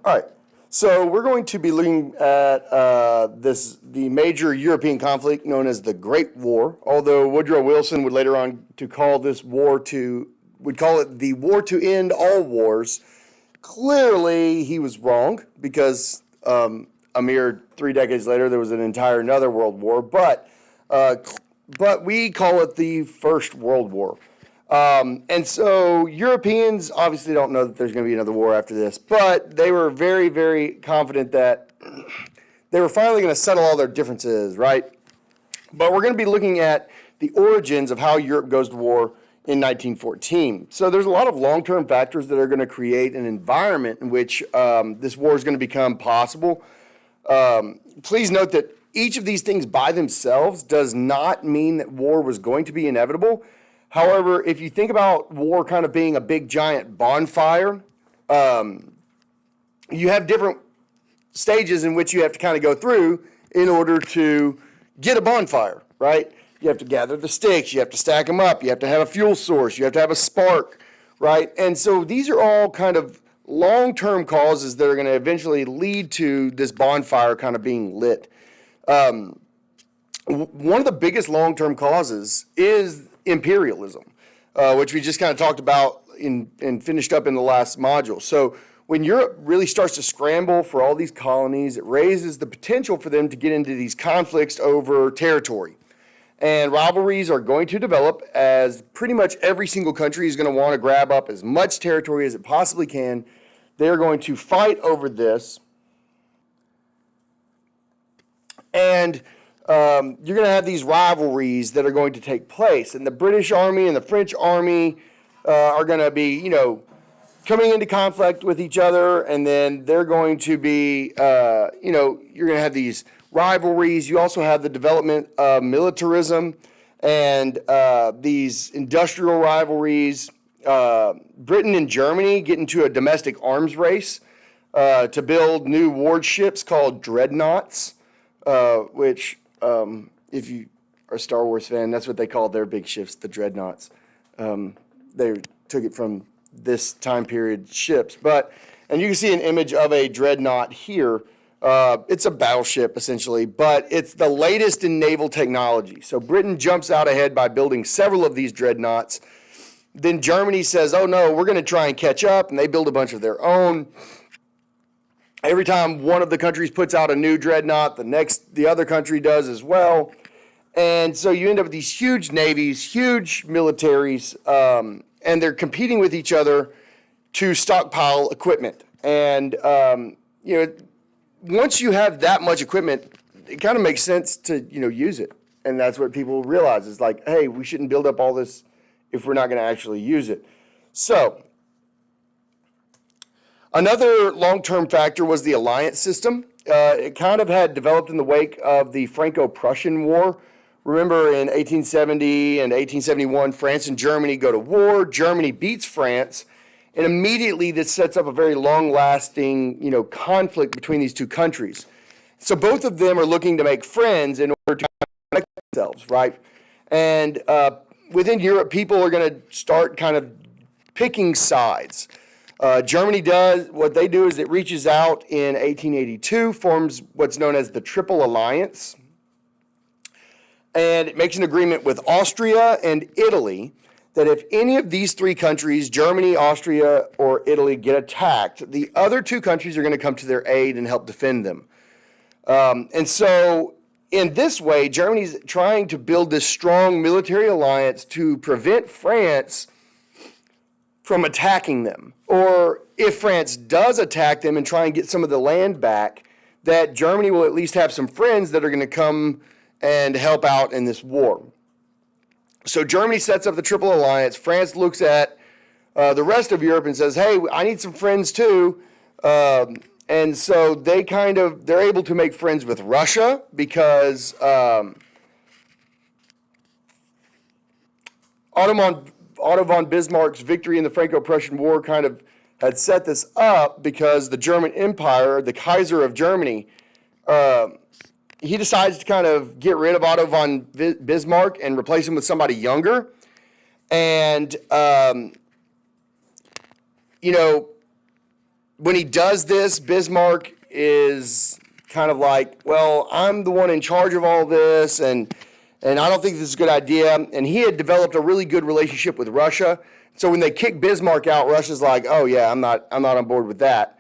All right. So we're going to be looking at the major European conflict known as the Great War. Although Woodrow Wilson would later on to call this would call it the war to end all wars. Clearly, he was wrong because a mere 3 decades later there was another world war. But we call it the First World War. And so Europeans obviously don't know that there's going to be another war after this, but they were very, very confident that they were finally going to settle all their differences, right? But we're going to be looking at the origins of how Europe goes to war in 1914. So there's a lot of long-term factors that are going to create an environment in which this war is going to become possible. Please note that each of these things by themselves does not mean that war was going to be inevitable. However, if you think about war kind of being a big giant bonfire, you have different stages in which you have to kind of go through in order to get a bonfire, right? You have to gather the sticks, you have to stack them up, you have to have a fuel source, you have to have a spark, right? And so these are all kind of long-term causes that are going to eventually lead to this bonfire kind of being lit. One of the biggest long-term causes is imperialism, which we just kind of talked about and finished up in the last module. So when Europe really starts to scramble for all these colonies, it raises the potential for them to get into these conflicts over territory. And rivalries are going to develop as pretty much every single country is going to want to grab up as much territory as it possibly can. They're going to fight over this. And you're going to have these rivalries that are going to take place. And the British Army and the French Army are going to be, coming into conflict with each other. And then they're going to be, you're going to have these rivalries. You also have the development of militarism and these industrial rivalries. Britain and Germany get into a domestic arms race to build new warships called dreadnoughts, which, if you are a Star Wars fan, that's what they call their big ships, the dreadnoughts. They took it from this time period ships. And you can see an image of a dreadnought here. It's a battleship, essentially, but it's the latest in naval technology. So Britain jumps out ahead by building several of these dreadnoughts. Then Germany says, oh no, we're going to try and catch up, and they build a bunch of their own. Every time one of the countries puts out a new dreadnought, the other country does as well. And so you end up with these huge navies, huge militaries, and they're competing with each other to stockpile equipment. And, once you have that much equipment, it kind of makes sense to, use it. And that's what people realize is like, hey, we shouldn't build up all this if we're not going to actually use it. So another long-term factor was the alliance system. It kind of had developed in the wake of the Franco-Prussian War. Remember in 1870 and 1871, France and Germany go to war. Germany beats France. And immediately this sets up a very long-lasting, conflict between these two countries. So both of them are looking to make friends in order to connect themselves, right? And within Europe, people are going to start kind of picking sides. Germany does, what they do is it reaches out in 1882, forms what's known as the Triple Alliance. And it makes an agreement with Austria and Italy that if any of these three countries, Germany, Austria, or Italy, get attacked, the other two countries are going to come to their aid and help defend them. And so in this way, Germany's trying to build this strong military alliance to prevent France from attacking them. Or if France does attack them and try and get some of the land back, that Germany will at least have some friends that are going to come and help out in this war. So Germany sets up the Triple Alliance. France looks at the rest of Europe and says, hey, I need some friends too. And so they're able to make friends with Russia because Otto von Bismarck's victory in the Franco-Prussian War kind of had set this up because the German Empire, the Kaiser of Germany, he decides to kind of get rid of Otto von Bismarck and replace him with somebody younger. And, when he does this, Bismarck is kind of like, well, I'm the one in charge of all this, and I don't think this is a good idea. And he had developed a really good relationship with Russia. So when they kick Bismarck out, Russia's like, oh yeah, I'm not on board with that.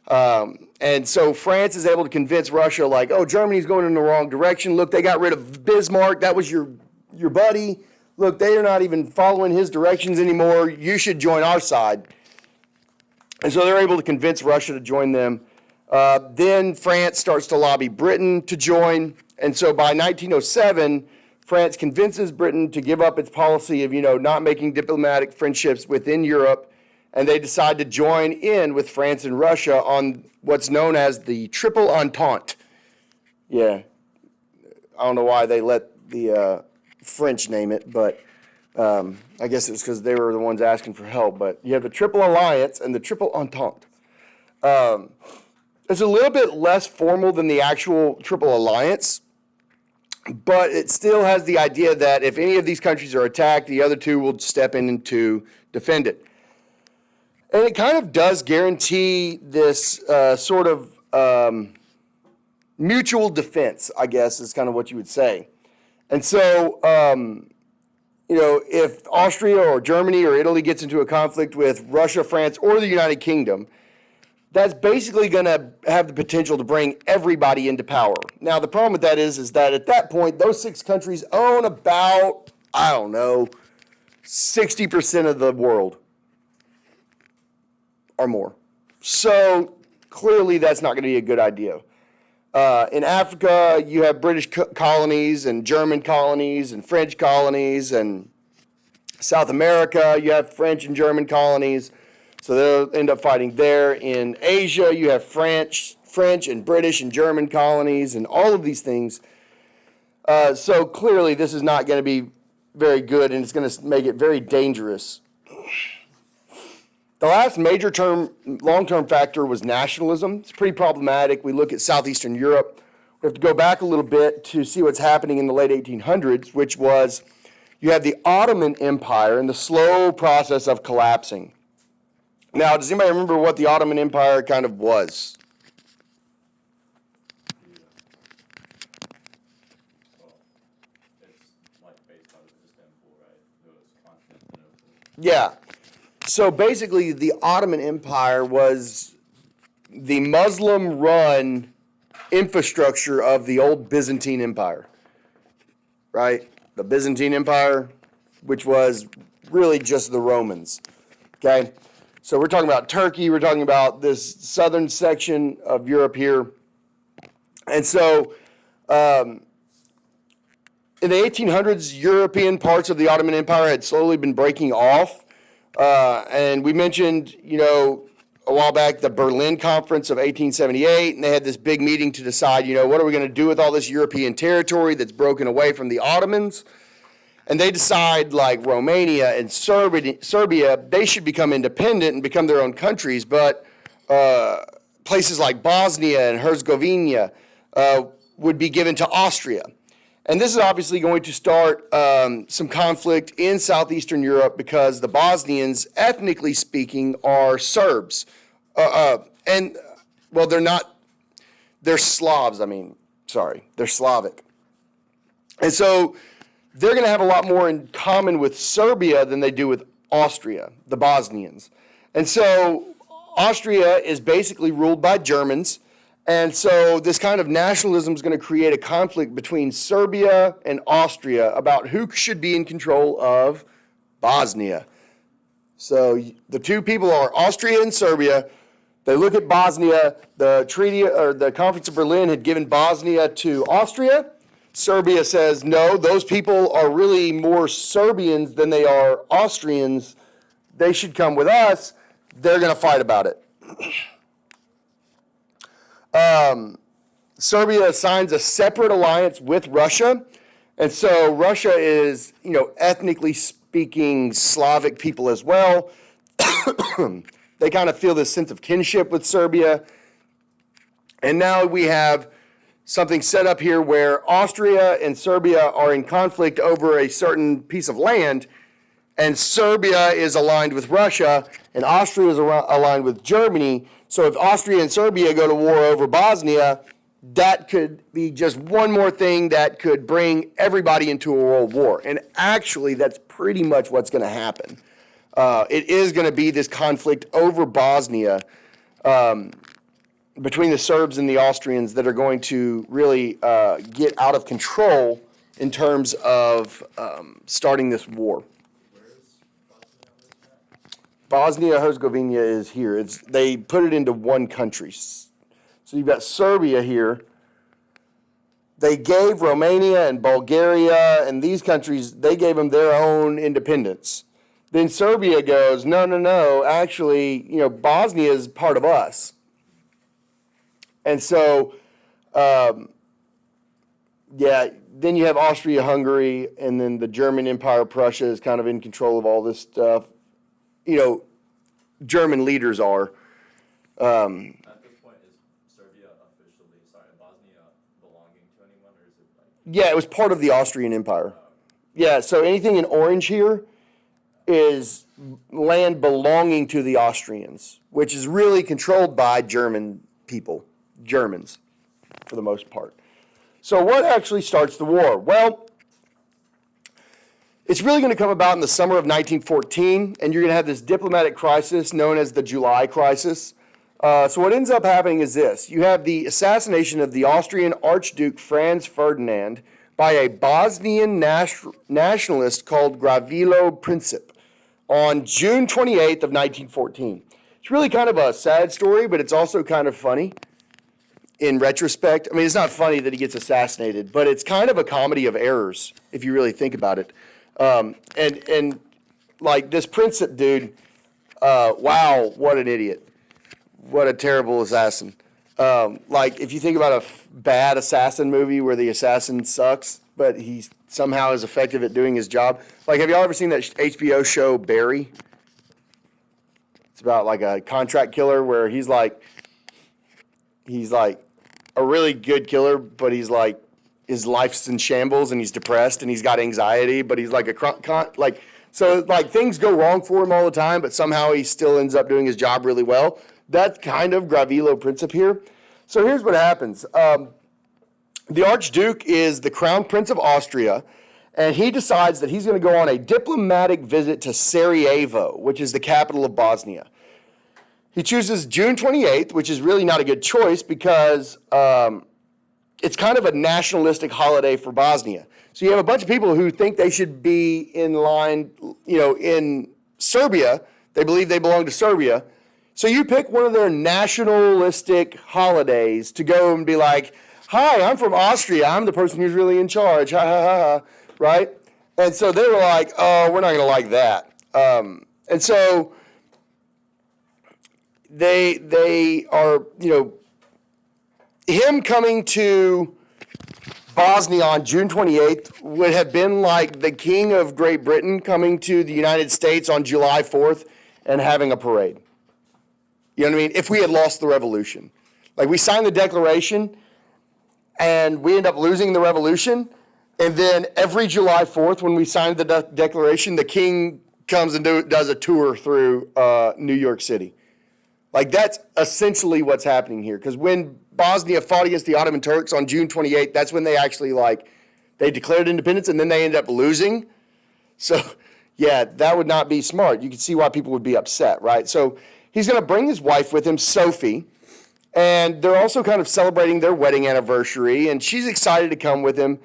And so France is able to convince Russia, like, oh, Germany's going in the wrong direction. Look, they got rid of Bismarck. That was your buddy. Look, they are not even following his directions anymore. You should join our side. And so they're able to convince Russia to join them. Then France starts to lobby Britain to join. And so by 1907, France convinces Britain to give up its policy of, not making diplomatic friendships within Europe. And they decide to join in with France and Russia on what's known as the Triple Entente. Yeah, I don't know why they let the French name it, but I guess it's because they were the ones asking for help. But you have the Triple Alliance and the Triple Entente. It's a little bit less formal than the actual Triple Alliance, but it still has the idea that if any of these countries are attacked, the other two will step in to defend it. And it kind of does guarantee this sort of mutual defense, I guess, is kind of what you would say. And so, if Austria or Germany or Italy gets into a conflict with Russia, France, or the United Kingdom, that's basically going to have the potential to bring everybody into power. Now, the problem with that is that at that point, those 6 countries own about, 60% of the world or more. So clearly that's not going to be a good idea. In Africa, you have British colonies and German colonies and French colonies, and South America, you have French and German colonies. So they'll end up fighting there. In Asia, you have French and British and German colonies and all of these things. So clearly this is not going to be very good, and it's going to make it very dangerous. The last major long-term factor was nationalism. It's pretty problematic. We look at southeastern Europe. We have to go back a little bit to see what's happening in the late 1800s, which was you had the Ottoman Empire and the slow process of collapsing. Now, does anybody remember what the Ottoman Empire kind of was? It's like based on Istanbul, right? It was Constantinople. Yeah. So basically, the Ottoman Empire was the Muslim-run infrastructure of the old Byzantine Empire, right? The Byzantine Empire, which was really just the Romans, okay? So we're talking about Turkey, we're talking about this southern section of Europe here. And so in the 1800s, European parts of the Ottoman Empire had slowly been breaking off. And we mentioned, a while back, the Berlin Conference of 1878, and they had this big meeting to decide, what are we going to do with all this European territory that's broken away from the Ottomans? And they decide, like Romania and Serbia, they should become independent and become their own countries, but places like Bosnia and Herzegovina would be given to Austria. And this is obviously going to start some conflict in southeastern Europe because the Bosnians, ethnically speaking, are Serbs. They're not, they're Slavs, they're Slavic. And so they're going to have a lot more in common with Serbia than they do with Austria, the Bosnians. And so Austria is basically ruled by Germans. And so this kind of nationalism is going to create a conflict between Serbia and Austria about who should be in control of Bosnia. So the two people are Austria and Serbia. They look at Bosnia. The treaty or the Conference of Berlin had given Bosnia to Austria. Serbia says, no, those people are really more Serbians than they are Austrians. They should come with us. They're going to fight about it. Serbia signs a separate alliance with Russia. And so Russia is, ethnically speaking Slavic people as well. They kind of feel this sense of kinship with Serbia. And now we have something set up here where Austria and Serbia are in conflict over a certain piece of land. And Serbia is aligned with Russia, and Austria is aligned with Germany. So if Austria and Serbia go to war over Bosnia, that could be just one more thing that could bring everybody into a world war. And actually, that's pretty much what's going to happen. It is going to be this conflict over Bosnia between the Serbs and the Austrians that are going to really get out of control in terms of starting this war. Bosnia-Herzegovina is here. They put it into one country. So you've got Serbia here. They gave Romania and Bulgaria and these countries, they gave them their own independence. Then Serbia goes, no, actually, Bosnia is part of us. And so, then you have Austria-Hungary, and then the German Empire, Prussia is kind of in control of all this stuff. German leaders are. At this point, is Serbia officially, Bosnia belonging to anyone, or is it like? Yeah, it was part of the Austrian Empire. Yeah, so anything in orange here is land belonging to the Austrians, which is really controlled by German people, Germans, for the most part. So what actually starts the war? Well, it's really going to come about in the summer of 1914, and you're going to have this diplomatic crisis known as the July Crisis. So what ends up happening is this. You have the assassination of the Austrian Archduke Franz Ferdinand by a Bosnian nationalist called Gavrilo Princip on June 28th of 1914. It's really kind of a sad story, but it's also kind of funny in retrospect. I mean, it's not funny that he gets assassinated, but it's kind of a comedy of errors if you really think about it. And like this Princip dude, wow, what an idiot. What a terrible assassin. Like if you think about a bad assassin movie where the assassin sucks, but he somehow is effective at doing his job. Like, have y'all ever seen that HBO show Barry? It's about like a contract killer where he's like a really good killer, but he's like, his life's in shambles and he's depressed and he's got anxiety, but he's like so things go wrong for him all the time, but somehow he still ends up doing his job really well. That's kind of Gavrilo Princip here. So here's what happens. The Archduke is the Crown Prince of Austria, and he decides that he's going to go on a diplomatic visit to Sarajevo, which is the capital of Bosnia. He chooses June 28th, which is really not a good choice because it's kind of a nationalistic holiday for Bosnia. So you have a bunch of people who think they should be in line, in Serbia. They believe they belong to Serbia. So you pick one of their nationalistic holidays to go and be like, hi, I'm from Austria. I'm the person who's really in charge. Ha, ha, ha, ha. Right? And so they were like, oh, we're not going to like that. And so they are, him coming to Bosnia on June 28th would have been like the King of Great Britain coming to the United States on July 4th and having a parade. You know what I mean? If we had lost the revolution. Like we signed the Declaration and we end up losing the revolution, and then every July 4th when we signed the Declaration, the King comes and does a tour through New York City. Like that's essentially what's happening here. Because when Bosnia fought against the Ottoman Turks on June 28th, that's when they actually they declared independence and then they ended up losing. So yeah, that would not be smart. You can see why people would be upset, right? So he's going to bring his wife with him, Sophie, and they're also kind of celebrating their wedding anniversary, and she's excited to come with him.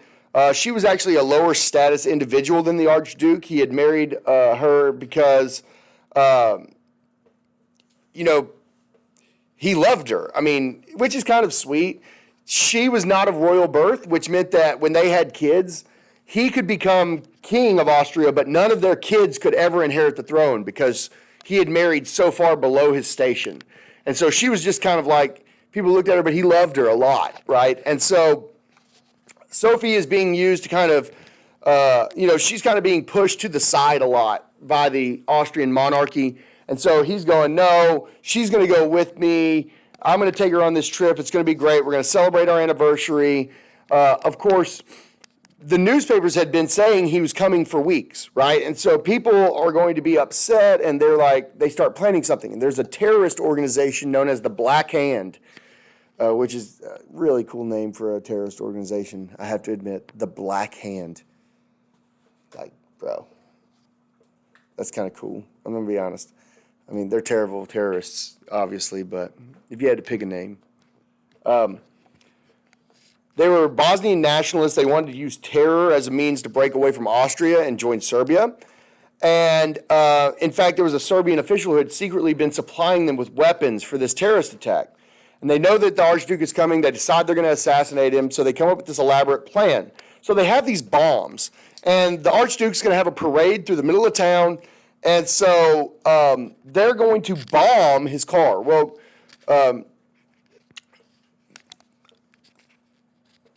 She was actually a lower status individual than the Archduke. He had married her because, he loved her. I mean, which is kind of sweet. She was not of royal birth, which meant that when they had kids, he could become king of Austria, but none of their kids could ever inherit the throne because he had married so far below his station. And so she was just kind of like, people looked at her, but he loved her a lot, right? And so Sophie is being used to kind of, she's kind of being pushed to the side a lot by the Austrian monarchy. And so he's going, no, she's going to go with me. I'm going to take her on this trip. It's going to be great. We're going to celebrate our anniversary. Of course, the newspapers had been saying he was coming for weeks, right? And so people are going to be upset, and they start planning something. And there's a terrorist organization known as the Black Hand, which is a really cool name for a terrorist organization, I have to admit. The Black Hand. Like, bro, that's kind of cool. I'm going to be honest. I mean, they're terrible terrorists, obviously, but if you had to pick a name. They were Bosnian nationalists. They wanted to use terror as a means to break away from Austria and join Serbia. And in fact, there was a Serbian official who had secretly been supplying them with weapons for this terrorist attack. And they know that the Archduke is coming. They decide they're going to assassinate him. So they come up with this elaborate plan. So they have these bombs. And the Archduke's going to have a parade through the middle of town. And so they're going to bomb his car. Well,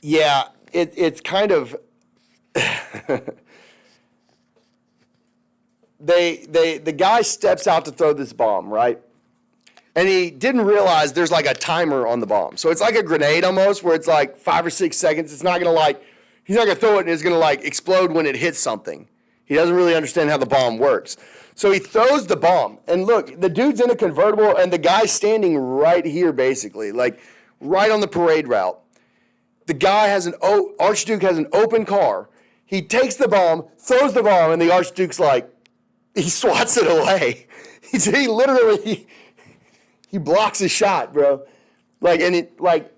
yeah, it's kind of the guy steps out to throw this bomb, right? And he didn't realize there's like a timer on the bomb. So it's like a grenade almost, where it's like 5 or 6 seconds. It's not gonna he's not gonna throw it and it's gonna explode when it hits something. He doesn't really understand how the bomb works. So he throws the bomb, and look, the dude's in a convertible, and the guy's standing right here, basically, like right on the parade route. The guy Archduke has an open car. He takes the bomb, throws the bomb, and the Archduke's he swats it away. He literally, he blocks his shot, bro. He's like,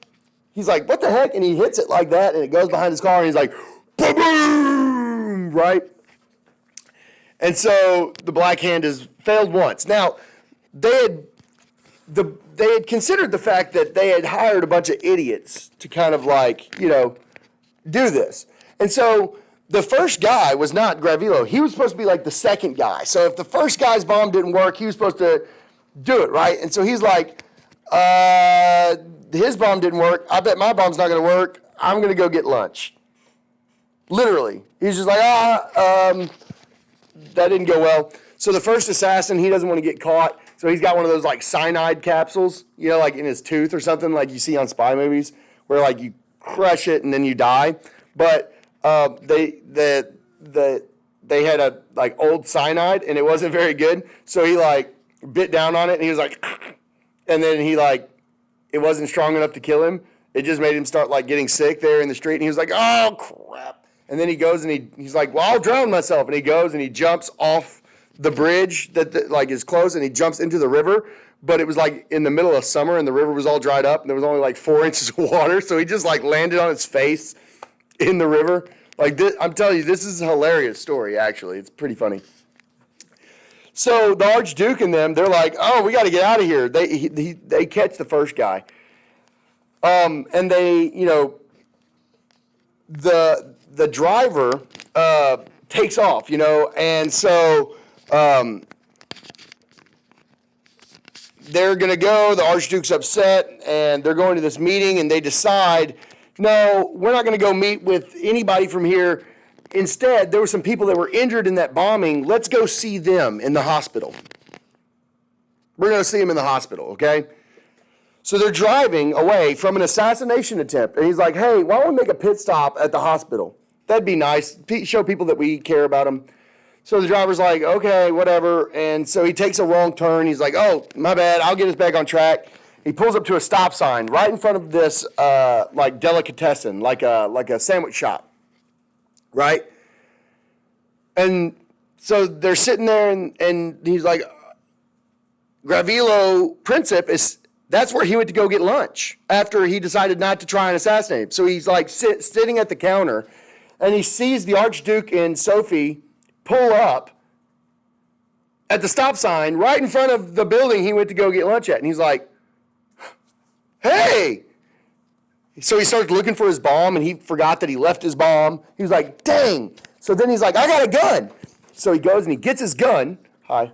what the heck? And he hits it like that, and it goes behind his car, and he's like, boom, right? And so the Black Hand has failed once. Now, they had considered the fact that they had hired a bunch of idiots to kind of do this. And so the first guy was not Gravilo. He was supposed to be the second guy. So if the first guy's bomb didn't work, he was supposed to do it, right? And so he's like, his bomb didn't work. I bet my bomb's not going to work. I'm going to go get lunch. Literally. He's just like, that didn't go well. So the first assassin, he doesn't want to get caught. So he's got one of those cyanide capsules, in his tooth or something like you see on spy movies, where you crush it and then you die. But they had a old cyanide and it wasn't very good. So he bit down on it and he was and then it wasn't strong enough to kill him. It just made him start getting sick there in the street. And he was like, oh crap. And then he goes and he's like, well, I'll drown myself. And he goes and he jumps off the bridge that is closed, and he jumps into the river, but it was in the middle of summer and the river was all dried up and there was only 4 inches of water, so he just landed on his face in the river. I'm telling you, this is a hilarious story, actually. It's pretty funny. So the Archduke and them, they're like, oh, we got to get out of here. They catch the first guy. And they, the driver takes off, and so they're going to go. The Archduke's upset, and they're going to this meeting, and they decide, no, we're not going to go meet with anybody from here. Instead, there were some people that were injured in that bombing. Let's go see them in the hospital. We're going to see them in the hospital, okay? So they're driving away from an assassination attempt, and he's like, hey, why don't we make a pit stop at the hospital? That'd be nice. Show people that we care about them. So the driver's like, okay, whatever. And so he takes a wrong turn. He's like, oh, my bad. I'll get us back on track. He pulls up to a stop sign right in front of this delicatessen, like a sandwich shop, right? And so they're sitting there, and he's like, Gravilo Princip that's where he went to go get lunch after he decided not to try and assassinate him. So he's sitting at the counter, and he sees the Archduke and Sophie pull up at the stop sign right in front of the building he went to go get lunch at. And he's like, hey! So he starts looking for his bomb, and he forgot that he left his bomb. He was like, dang! So then he's like, I got a gun! So he goes and he gets his gun. Hi.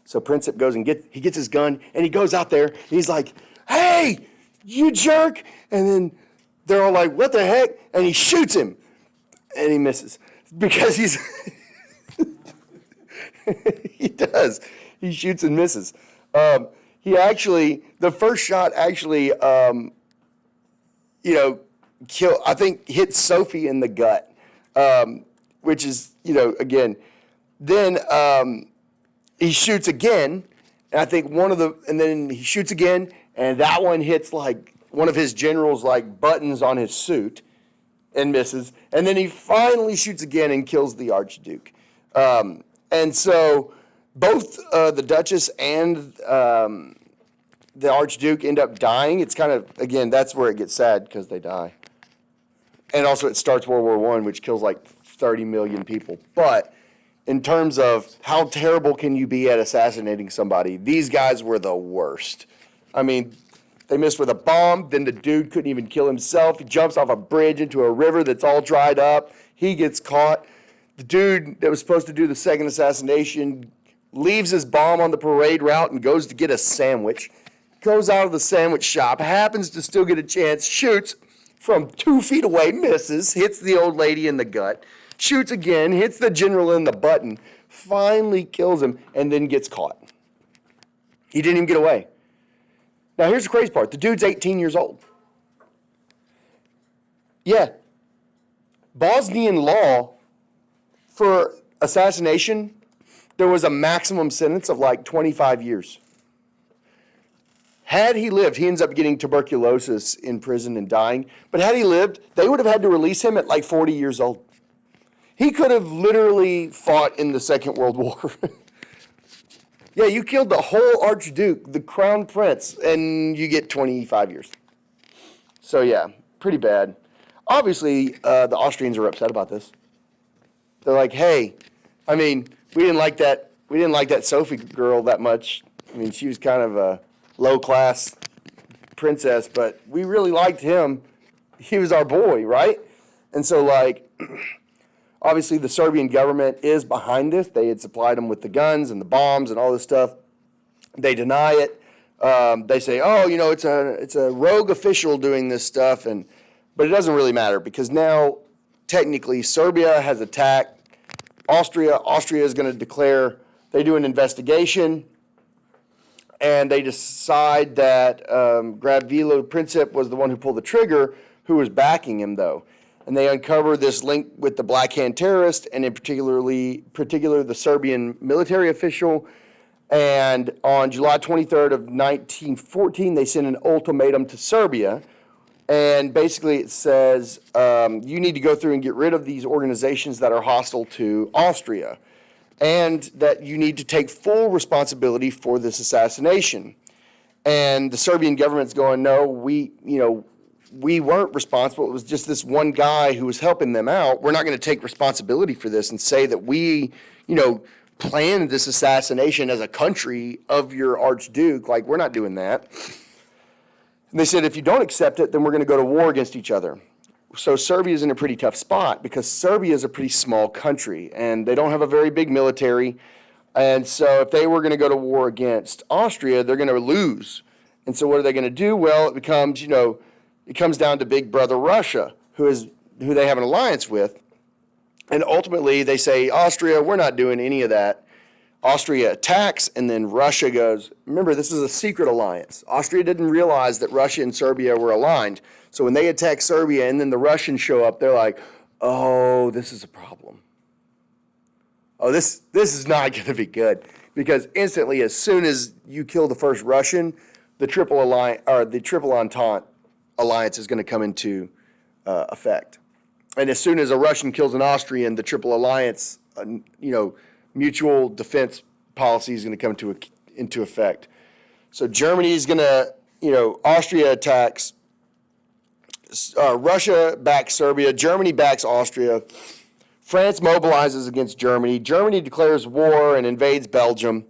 So Princip goes and gets his gun, and he goes out there, and he's like, hey, you jerk! And then they're all like, what the heck? And he shoots him, and he misses. Because he does. He shoots and misses. The first shot actually, hit Sophie in the gut, which is, again, then he shoots again, and I think and then he shoots again, and that one hits like one of his generals' like buttons on his suit and misses. And then he finally shoots again and kills the Archduke. And so both the Duchess and the Archduke end up dying. It's kind of, again, that's where it gets sad because they die. And also it starts World War I, which kills like 30 million people. But in terms of how terrible can you be at assassinating somebody, these guys were the worst. I mean, they missed with a bomb, then the dude couldn't even kill himself. He jumps off a bridge into a river that's all dried up. He gets caught. The dude that was supposed to do the second assassination leaves his bomb on the parade route and goes to get a sandwich. Goes out of the sandwich shop, happens to still get a chance, shoots from 2 feet away, misses, hits the old lady in the gut, shoots again, hits the general in the button, finally kills him, and then gets caught. He didn't even get away. Now, here's the crazy part. The dude's 18 years old. Yeah. Bosnian law for assassination, there was a maximum sentence of like 25 years. Had he lived, he ends up getting tuberculosis in prison and dying. But had he lived, they would have had to release him at like 40 years old. He could have literally fought in the Second World War. Yeah, you killed the whole Archduke, the Crown Prince, and you get 25 years. So yeah, pretty bad. Obviously, the Austrians are upset about this. They're like, hey, I mean, we didn't like that Sophie girl that much. I mean, she was kind of a low-class princess, but we really liked him. He was our boy, right? And so, like, obviously the Serbian government is behind this. They had supplied them with the guns and the bombs and all this stuff. They deny it. They say, oh, it's a rogue official doing this stuff, but it doesn't really matter because now technically Serbia has attacked Austria. Austria is going to declare, they do an investigation, and they decide that Gavrilo Princip was the one who pulled the trigger, who was backing him, though. And they uncover this link with the Black Hand terrorist, and in particular the Serbian military official. And on July 23rd of 1914, they sent an ultimatum to Serbia. And basically it says, you need to go through and get rid of these organizations that are hostile to Austria, and that you need to take full responsibility for this assassination. And the Serbian government's going, no, we weren't responsible. It was just this one guy who was helping them out. We're not going to take responsibility for this and say that we, planned this assassination as a country of your Archduke. Like, we're not doing that. And they said, if you don't accept it, then we're going to go to war against each other. So Serbia is in a pretty tough spot because Serbia is a pretty small country and they don't have a very big military. And so if they were going to go to war against Austria, they're going to lose. And so what are they going to do? Well, it comes down to big brother Russia, who they have an alliance with. And ultimately they say, Austria, we're not doing any of that. Austria attacks, and then Russia goes, remember, this is a secret alliance. Austria didn't realize that Russia and Serbia were aligned. So when they attack Serbia and then the Russians show up, they're like, oh, this is a problem. Oh, this is not going to be good. Because instantly, as soon as you kill the first Russian, the Triple Entente alliance is going to come into effect. And as soon as a Russian kills an Austrian, the Triple Alliance, mutual defense policy is going to come into effect. So Germany is going to, Austria attacks, Russia backs Serbia, Germany backs Austria, France mobilizes against Germany, Germany declares war and invades Belgium,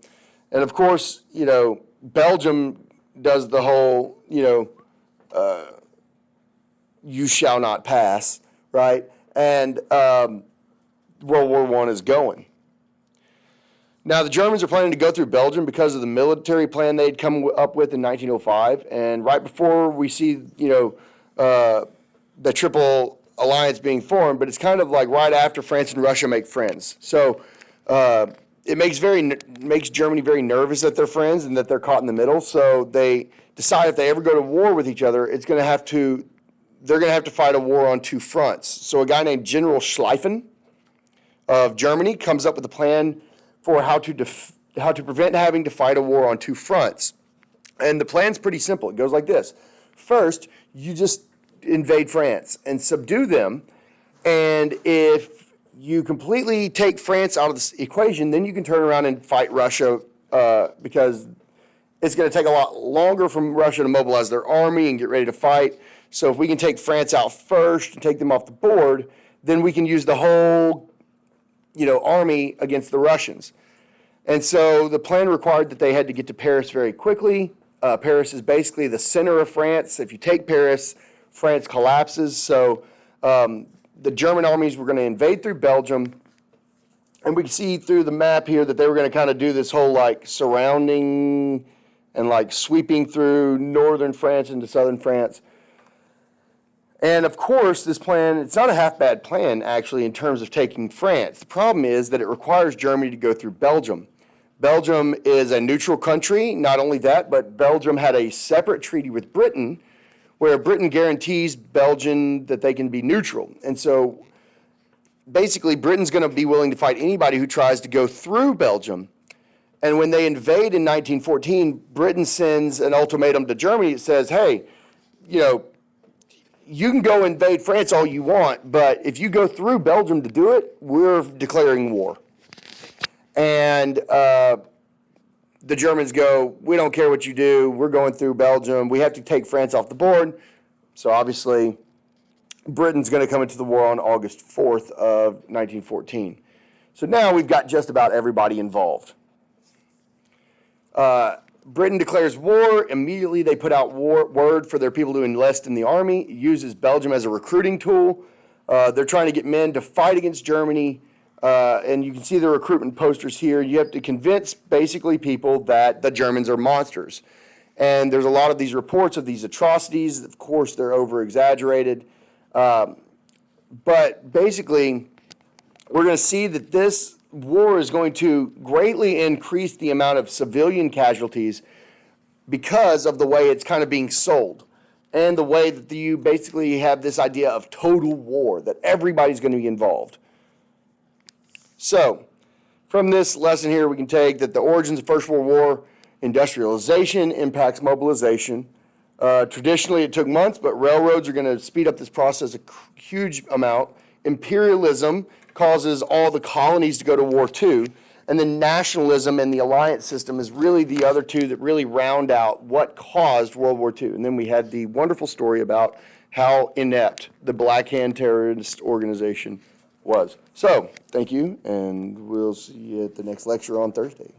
and of course, Belgium does the whole, you shall not pass, right? And World War I is going. Now, the Germans are planning to go through Belgium because of the military plan they'd come up with in 1905. And right before we see, the Triple Alliance being formed, but it's kind of like right after France and Russia make friends. So it makes Germany very nervous that they're friends and that they're caught in the middle. So they decide if they ever go to war with each other, it's going to have to they're going to have to fight a war on two fronts. So a guy named General Schlieffen of Germany comes up with a plan for how to prevent having to fight a war on two fronts. And the plan's pretty simple. It goes like this. First, you just invade France and subdue them. And if you completely take France out of this equation, then you can turn around and fight Russia because it's going to take a lot longer for Russia to mobilize their army and get ready to fight. So if we can take France out first and take them off the board, then we can use the whole, army against the Russians. And so the plan required that they had to get to Paris very quickly. Paris is basically the center of France. If you take Paris, France collapses. So the German armies were going to invade through Belgium. And we can see through the map here that they were going to kind of do this whole surrounding and sweeping through northern France into southern France. And of course, this plan, it's not a half bad plan actually in terms of taking France. The problem is that it requires Germany to go through Belgium. Belgium is a neutral country. Not only that, but Belgium had a separate treaty with Britain where Britain guarantees Belgium that they can be neutral. And so basically Britain's going to be willing to fight anybody who tries to go through Belgium. And when they invade in 1914, Britain sends an ultimatum to Germany that says, hey, you can go invade France all you want, but if you go through Belgium to do it, we're declaring war. And the Germans go, we don't care what you do. We're going through Belgium. We have to take France off the board. So obviously, Britain's going to come into the war on August 4th of 1914. So now we've got just about everybody involved. Britain declares war. Immediately they put out word for their people to enlist in the army. It uses Belgium as a recruiting tool. They're trying to get men to fight against Germany. And you can see the recruitment posters here. You have to convince basically people that the Germans are monsters. And there's a lot of these reports of these atrocities. Of course, they're over-exaggerated. But basically, we're going to see that this war is going to greatly increase the amount of civilian casualties because of the way it's kind of being sold and the way that you basically have this idea of total war, that everybody's going to be involved. So, from this lesson here, we can take that the origins of First World War, industrialization impacts mobilization. Traditionally, it took months, but railroads are going to speed up this process a huge amount. Imperialism causes all the colonies to go to war too. And then nationalism and the alliance system is really the other two that really round out what caused World War II. And then we had the wonderful story about how inept the Black Hand terrorist organization was. So, thank you, and we'll see you at the next lecture on Thursday.